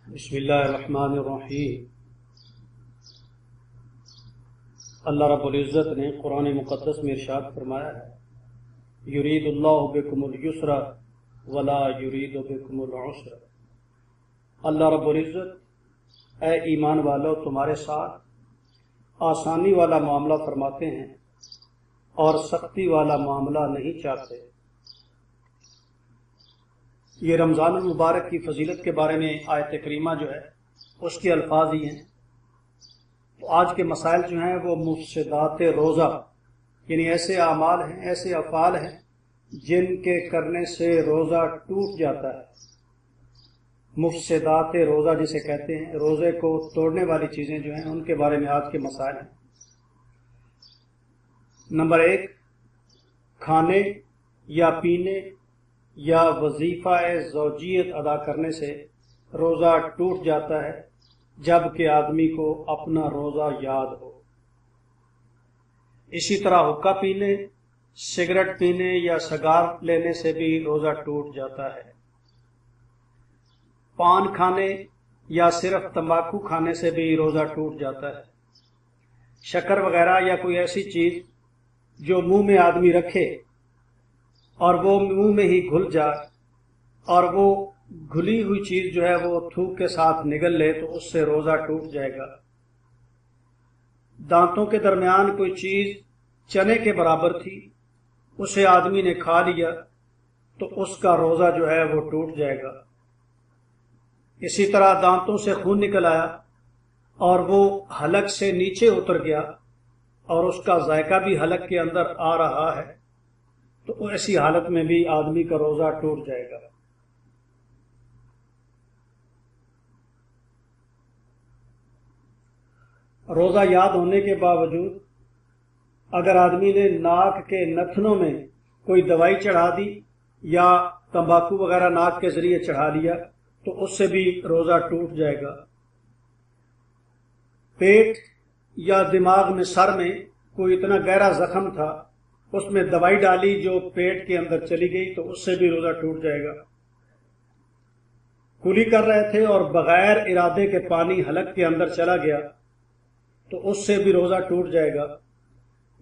بسم اللہ الرحمن الرحیم۔ اللہ رب العزت نے قرآن مقدس میں ارشاد فرمایا ہے، یرید اللہ بکم اليسر ولا یرید بکم العسر۔ اللہ رب العزت اے ایمان والو تمہارے ساتھ آسانی والا معاملہ فرماتے ہیں اور سختی والا معاملہ نہیں چاہتے۔ یہ رمضان المبارک کی فضیلت کے بارے میں آیت کریمہ جو ہے اس کے الفاظ ہی ہیں۔ تو آج کے مسائل جو ہیں وہ مفسدات روزہ، یعنی ایسے اعمال ہیں، ایسے افعال ہیں جن کے کرنے سے روزہ ٹوٹ جاتا ہے۔ مفسدات روزہ جسے کہتے ہیں، روزے کو توڑنے والی چیزیں جو ہیں ان کے بارے میں آج کے مسائل ہیں۔ نمبر 1، کھانے یا پینے یا وظیفہ زوجیت ادا کرنے سے روزہ ٹوٹ جاتا ہے جب کہ آدمی کو اپنا روزہ یاد ہو۔ اسی طرح حقہ پینے، سگریٹ پینے یا سگار لینے سے بھی روزہ ٹوٹ جاتا ہے۔ پان کھانے یا صرف تمباکو کھانے سے بھی روزہ ٹوٹ جاتا ہے۔ شکر وغیرہ یا کوئی ایسی چیز جو منہ میں آدمی رکھے اور وہ منہ میں ہی گھل جائے اور وہ گھلی ہوئی چیز جو ہے وہ تھوک کے ساتھ نگل لے تو اس سے روزہ ٹوٹ جائے گا۔ دانتوں کے درمیان کوئی چیز چنے کے برابر تھی، اسے آدمی نے کھا لیا تو اس کا روزہ جو ہے وہ ٹوٹ جائے گا۔ اسی طرح دانتوں سے خون نکل آیا اور وہ حلق سے نیچے اتر گیا اور اس کا ذائقہ بھی حلق کے اندر آ رہا ہے تو ایسی حالت میں بھی آدمی کا روزہ ٹوٹ جائے گا۔ روزہ یاد ہونے کے باوجود اگر آدمی نے ناک کے نتنوں میں کوئی دوائی چڑھا دی یا تمباکو وغیرہ ناک کے ذریعے چڑھا لیا تو اس سے بھی روزہ ٹوٹ جائے گا۔ پیٹ یا دماغ میں، سر میں کوئی اتنا گہرا زخم تھا، اس میں دوائی ڈالی جو پیٹ کے اندر چلی گئی تو اس سے بھی روزہ ٹوٹ جائے گا۔ کلی کر رہے تھے اور بغیر ارادے کے پانی حلق کے اندر چلا گیا تو اس سے بھی روزہ ٹوٹ جائے گا۔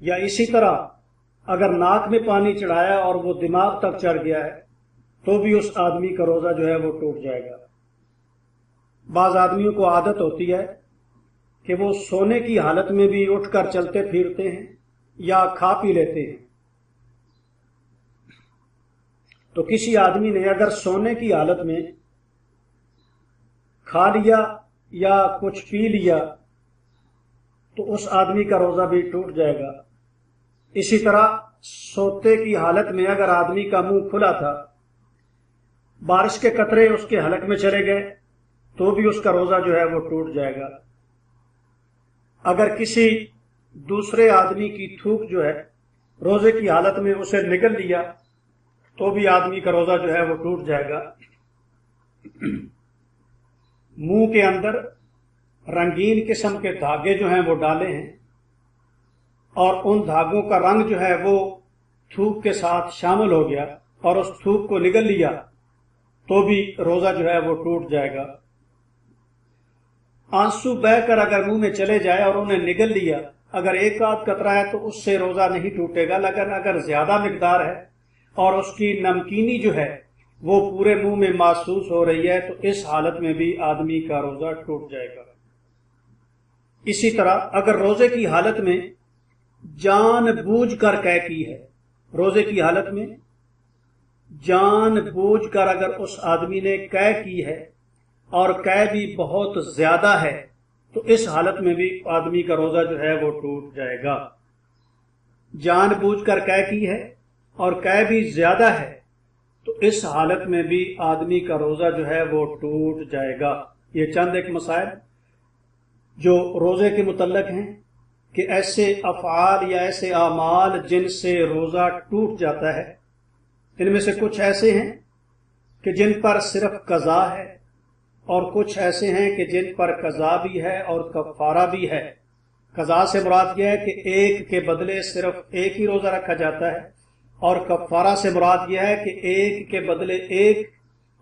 یا اسی طرح اگر ناک میں پانی چڑھایا اور وہ دماغ تک چڑھ گیا ہے تو بھی اس آدمی کا روزہ جو ہے وہ ٹوٹ جائے گا۔ بعض آدمیوں کو عادت ہوتی ہے کہ وہ سونے کی حالت میں بھی اٹھ کر چلتے پھرتے ہیں یا کھا پی لیتے ہیں۔ تو کسی آدمی نے اگر سونے کی حالت میں کھا لیا یا کچھ پی لیا تو اس آدمی کا روزہ بھی ٹوٹ جائے گا۔ اسی طرح سوتے کی حالت میں اگر آدمی کا منہ کھلا تھا، بارش کے قطرے اس کے حلق میں چلے گئے تو بھی اس کا روزہ جو ہے وہ ٹوٹ جائے گا۔ اگر کسی دوسرے آدمی کی تھوک جو ہے روزے کی حالت میں اسے نگل لیا تو بھی آدمی کا روزہ جو ہے وہ ٹوٹ جائے گا۔ منہ کے اندر رنگین قسم کے دھاگے جو ہیں وہ ڈالے ہیں اور ان دھاگوں کا رنگ جو ہے وہ تھوک کے ساتھ شامل ہو گیا اور اس تھوک کو نگل لیا تو بھی روزہ جو ہے وہ ٹوٹ جائے گا۔ آنسو بہہ کر اگر منہ میں چلے جائے اور انہیں نگل لیا، اگر ایک آدھ قطرہ ہے تو اس سے روزہ نہیں ٹوٹے گا، لیکن اگر زیادہ مقدار ہے اور اس کی نمکینی جو ہے وہ پورے منہ میں محسوس ہو رہی ہے تو اس حالت میں بھی آدمی کا روزہ ٹوٹ جائے گا۔ اسی طرح اگر روزے کی حالت میں جان بوجھ کر قے کی ہے، روزے کی حالت میں جان بوجھ کر اگر اس آدمی نے قے کی ہے اور قے بھی بہت زیادہ ہے تو اس حالت میں بھی آدمی کا روزہ جو ہے وہ ٹوٹ جائے گا۔ جان بوجھ کر قے کی ہے اور قے بھی زیادہ ہے تو اس حالت میں بھی آدمی کا روزہ جو ہے وہ ٹوٹ جائے گا۔ یہ چند ایک مسائل جو روزے کے متعلق ہیں کہ ایسے افعال یا ایسے اعمال جن سے روزہ ٹوٹ جاتا ہے، ان میں سے کچھ ایسے ہیں کہ جن پر صرف قضا ہے اور کچھ ایسے ہیں کہ جن پر قضا بھی ہے اور کفارہ بھی ہے۔ قضا سے مراد یہ ہے کہ ایک کے بدلے صرف ایک ہی روزہ رکھا جاتا ہے، اور کفارہ سے مراد یہ ہے کہ ایک کے بدلے ایک